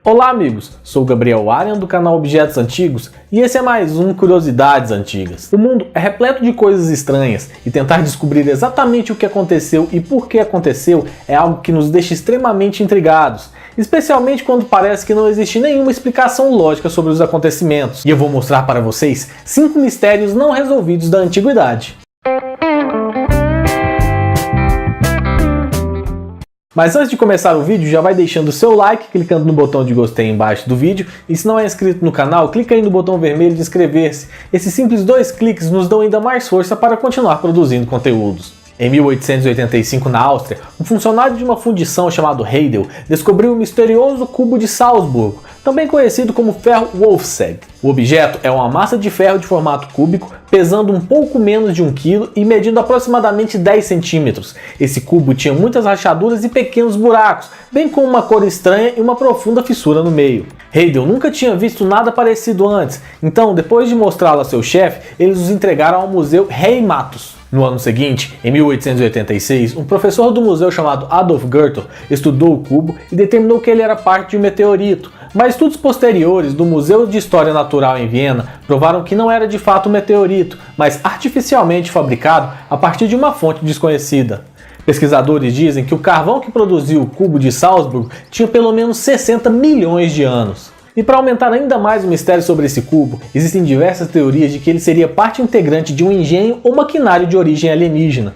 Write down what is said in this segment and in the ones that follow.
Olá amigos, sou o Gabriel Arian do canal Objetos Antigos e esse é mais um Curiosidades Antigas. O mundo é repleto de coisas estranhas e tentar descobrir exatamente o que aconteceu e por que aconteceu é algo que nos deixa extremamente intrigados, especialmente quando parece que não existe nenhuma explicação lógica sobre os acontecimentos. E eu vou mostrar para vocês 5 mistérios não resolvidos da antiguidade. Mas antes de começar o vídeo, já vai deixando o seu like, clicando no botão de gostei embaixo do vídeo, e se não é inscrito no canal, clica aí no botão vermelho de inscrever-se. Esses simples 2 cliques nos dão ainda mais força para continuar produzindo conteúdos. Em 1885, na Áustria, um funcionário de uma fundição chamado Heydel descobriu o misterioso cubo de Salzburgo, também conhecido como ferro Wolfsegg. O objeto é uma massa de ferro de formato cúbico, pesando um pouco menos de 1 kg e medindo aproximadamente 10 centímetros. Esse cubo tinha muitas rachaduras e pequenos buracos, bem como uma cor estranha e uma profunda fissura no meio. Heydel nunca tinha visto nada parecido antes, então depois de mostrá-lo a seu chefe, eles os entregaram ao museu Heimatus. No ano seguinte, em 1886, um professor do museu chamado Adolf Gertel estudou o cubo e determinou que ele era parte de um meteorito, mas estudos posteriores do Museu de História Natural em Viena provaram que não era de fato um meteorito, mas artificialmente fabricado a partir de uma fonte desconhecida. Pesquisadores dizem que o carvão que produziu o cubo de Salzburgo tinha pelo menos 60 milhões de anos. E para aumentar ainda mais o mistério sobre esse cubo, existem diversas teorias de que ele seria parte integrante de um engenho ou maquinário de origem alienígena.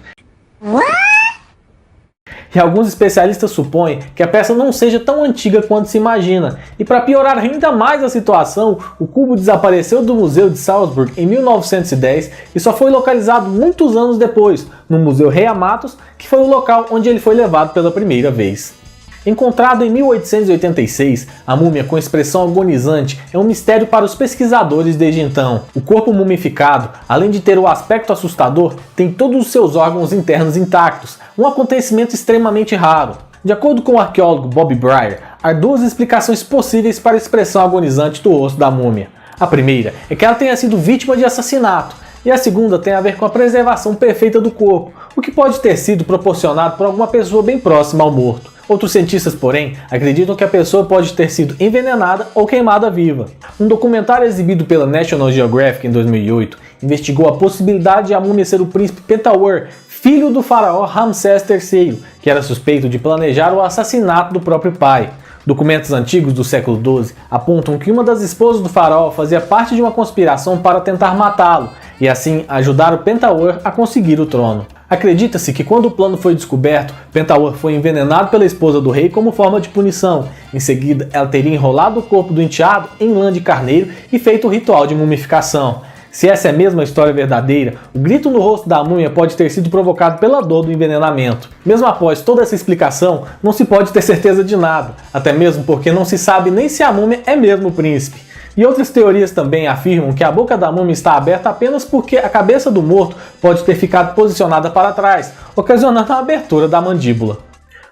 E alguns especialistas supõem que a peça não seja tão antiga quanto se imagina. E para piorar ainda mais a situação, o cubo desapareceu do Museu de Salzburg em 1910 e só foi localizado muitos anos depois, no Museu Heimatus, que foi o local onde ele foi levado pela primeira vez. Encontrado em 1886, a múmia com expressão agonizante é um mistério para os pesquisadores desde então. O corpo mumificado, além de ter o aspecto assustador, tem todos os seus órgãos internos intactos, um acontecimento extremamente raro. De acordo com o arqueólogo Bob Brier, há 2 explicações possíveis para a expressão agonizante do rosto da múmia. A primeira é que ela tenha sido vítima de assassinato, e a segunda tem a ver com a preservação perfeita do corpo, o que pode ter sido proporcionado por alguma pessoa bem próxima ao morto. Outros cientistas, porém, acreditam que a pessoa pode ter sido envenenada ou queimada viva. Um documentário exibido pela National Geographic em 2008 investigou a possibilidade de a múmia ser o príncipe Pentauer, filho do faraó Ramsés III, que era suspeito de planejar o assassinato do próprio pai. Documentos antigos do século XII apontam que uma das esposas do faraó fazia parte de uma conspiração para tentar matá-lo e assim ajudar o Pentauer a conseguir o trono. Acredita-se que quando o plano foi descoberto, Pentauer foi envenenado pela esposa do rei como forma de punição. Em seguida, ela teria enrolado o corpo do enteado em lã de carneiro e feito o ritual de mumificação. Se essa é mesmo a história verdadeira, o grito no rosto da múmia pode ter sido provocado pela dor do envenenamento. Mesmo após toda essa explicação, não se pode ter certeza de nada, até mesmo porque não se sabe nem se a múmia é mesmo o príncipe. E outras teorias também afirmam que a boca da múmia está aberta apenas porque a cabeça do morto pode ter ficado posicionada para trás, ocasionando a abertura da mandíbula.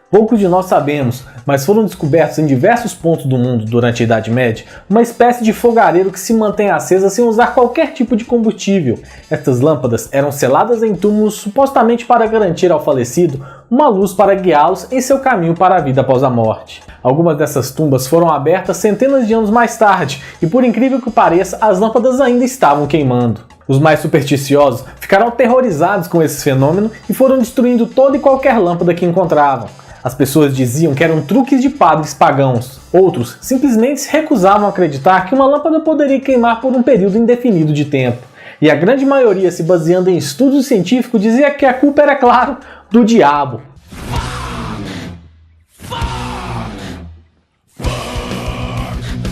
Pouco de nós sabemos, mas foram descobertos em diversos pontos do mundo durante a Idade Média uma espécie de fogareiro que se mantém acesa sem usar qualquer tipo de combustível. Estas lâmpadas eram seladas em túmulos supostamente para garantir ao falecido uma luz para guiá-los em seu caminho para a vida após a morte. Algumas dessas tumbas foram abertas centenas de anos mais tarde e, por incrível que pareça, as lâmpadas ainda estavam queimando. Os mais supersticiosos ficaram aterrorizados com esse fenômeno e foram destruindo toda e qualquer lâmpada que encontravam. As pessoas diziam que eram truques de padres pagãos. Outros simplesmente se recusavam a acreditar que uma lâmpada poderia queimar por um período indefinido de tempo. E a grande maioria, se baseando em estudos científicos, dizia que a culpa era, claro, do diabo.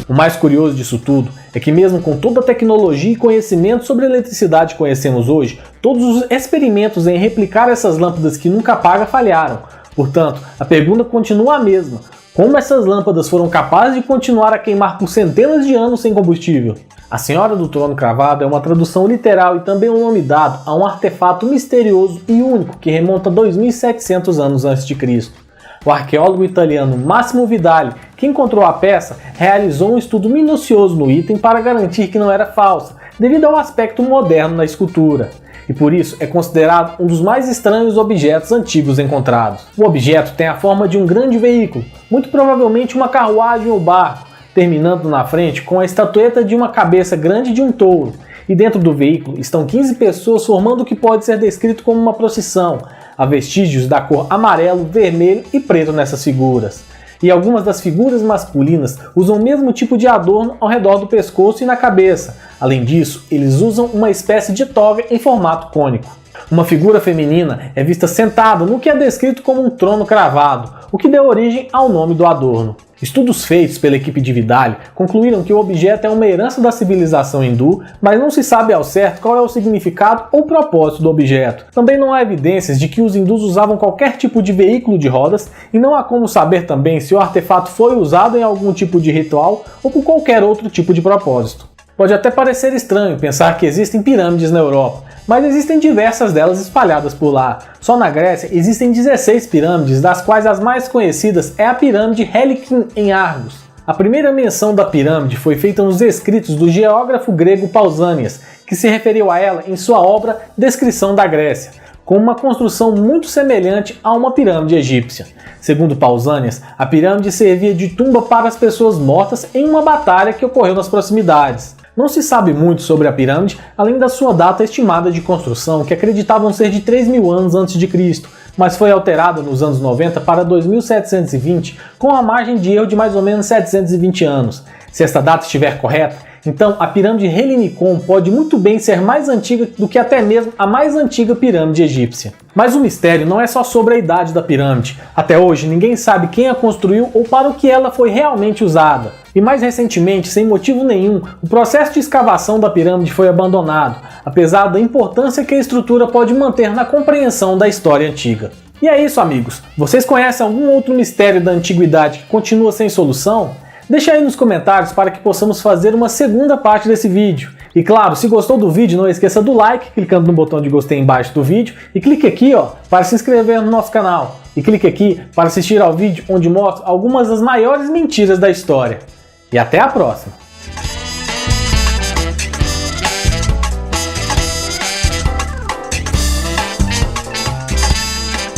O mais curioso disso tudo é que mesmo com toda a tecnologia e conhecimento sobre a eletricidade que conhecemos hoje, todos os experimentos em replicar essas lâmpadas que nunca apagam falharam. Portanto, a pergunta continua a mesma: como essas lâmpadas foram capazes de continuar a queimar por centenas de anos sem combustível? A Senhora do Trono Cravado é uma tradução literal e também um nome dado a um artefato misterioso e único que remonta a 2700 anos antes de Cristo. O arqueólogo italiano Massimo Vidali, que encontrou a peça, realizou um estudo minucioso no item para garantir que não era falsa, devido ao aspecto moderno da escultura. e por isso é considerado um dos mais estranhos objetos antigos encontrados. O objeto tem a forma de um grande veículo, muito provavelmente uma carruagem ou barco, terminando na frente com a estatueta de uma cabeça grande de um touro. E dentro do veículo estão 15 pessoas formando o que pode ser descrito como uma procissão. Há vestígios da cor amarelo, vermelho e preto nessas figuras. E algumas das figuras masculinas usam o mesmo tipo de adorno ao redor do pescoço e na cabeça. Além disso, eles usam uma espécie de toga em formato cônico. Uma figura feminina é vista sentada no que é descrito como um trono cravado, o que deu origem ao nome do adorno. Estudos feitos pela equipe de Vidali concluíram que o objeto é uma herança da civilização hindu, mas não se sabe ao certo qual é o significado ou propósito do objeto. Também não há evidências de que os hindus usavam qualquer tipo de veículo de rodas e não há como saber também se o artefato foi usado em algum tipo de ritual ou por qualquer outro tipo de propósito. Pode até parecer estranho pensar que existem pirâmides na Europa, mas existem diversas delas espalhadas por lá. Só na Grécia existem 16 pirâmides, das quais as mais conhecidas é a pirâmide Helicon em Argos. A primeira menção da pirâmide foi feita nos escritos do geógrafo grego Pausanias, que se referiu a ela em sua obra Descrição da Grécia, com uma construção muito semelhante a uma pirâmide egípcia. Segundo Pausanias, a pirâmide servia de tumba para as pessoas mortas em uma batalha que ocorreu nas proximidades. Não se sabe muito sobre a pirâmide, além da sua data estimada de construção, que acreditavam ser de 3.000 anos antes de Cristo, mas foi alterada nos anos 90 para 2720, com a margem de erro de mais ou menos 720 anos. Se esta data estiver correta, então a pirâmide Helinicon pode muito bem ser mais antiga do que até mesmo a mais antiga pirâmide egípcia. Mas o mistério não é só sobre a idade da pirâmide. Até hoje ninguém sabe quem a construiu ou para o que ela foi realmente usada. E mais recentemente, sem motivo nenhum, o processo de escavação da pirâmide foi abandonado, apesar da importância que a estrutura pode manter na compreensão da história antiga. E é isso, amigos. Vocês conhecem algum outro mistério da antiguidade que continua sem solução? Deixa aí nos comentários para que possamos fazer uma segunda parte desse vídeo. E claro, se gostou do vídeo, não esqueça do like, clicando no botão de gostei embaixo do vídeo, e clique aqui para se inscrever no nosso canal. E clique aqui para assistir ao vídeo onde mostro algumas das maiores mentiras da história. E até a próxima!